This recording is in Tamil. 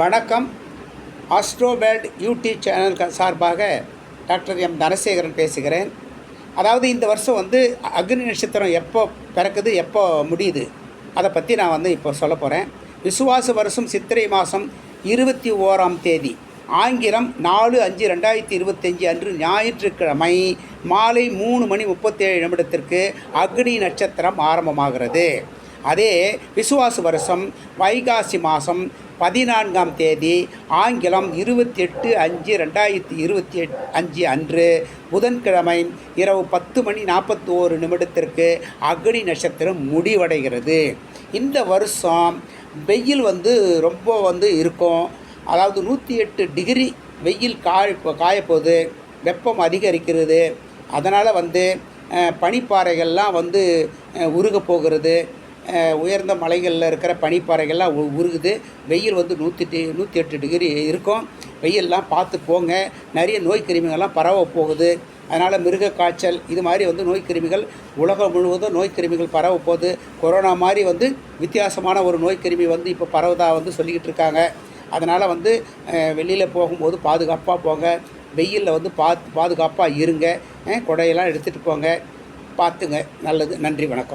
வணக்கம். ஆஸ்ட்ரோவேல்ட் யூடியூப் சேனல் சார்பாக டாக்டர் எம் தனசேகரன் பேசுகிறேன். அதாவது இந்த வருஷம் அக்னி நட்சத்திரம் எப்போ பிறக்குது, எப்போ முடியுது, அதை பற்றி நான் இப்போ சொல்ல போகிறேன். விசுவாச வருஷம் சித்திரை மாதம் 21ஆம் தேதி, ஆங்கிலம் 4/5/2025 அன்று ஞாயிற்றுக்கிழமை மாலை 3:37 அக்னி நட்சத்திரம் ஆரம்பமாகிறது. அதே விசுவாச வருஷம் வைகாசி மாதம் 14ஆம் தேதி, ஆங்கிலம் 28/5/2025 அன்று புதன்கிழமை இரவு 10:41 அக்னி நட்சத்திரம் முடிவடைகிறது. இந்த வருஷம் வெயில் ரொம்ப இருக்கும். அதாவது 108 டிகிரி வெயில் காயப்போகுது, வெப்பம் அதிகரிக்கிறது. அதனால் பனிப்பாறைகள்லாம் உருக போகிறது. உயர்ந்த மலைகளில் இருக்கிற பனிப்பாறைகள்லாம் உருகுது. வெயில் 108 டிகிரி இருக்கும். வெயிலெலாம் பார்த்து போங்க. நிறைய நோய் கிருமிகள்லாம் பரவ போகுது. அதனால் மிருக காய்ச்சல் இது மாதிரி நோய் கிருமிகள் உலகம் முழுவதும் நோய் கிருமிகள் பரவ போகுது. கொரோனா மாதிரி வித்தியாசமான ஒரு நோய் கிருமி இப்போ பரவதாக சொல்லிக்கிட்டு இருக்காங்க. அதனால் வெளியில் போகும்போது பாதுகாப்பாக போங்க. வெயிலில் பாதுகாப்பாக இருங்க. கொடையெல்லாம் எடுத்துகிட்டு போங்க. பார்த்துங்க. நல்லது. நன்றி. வணக்கம்.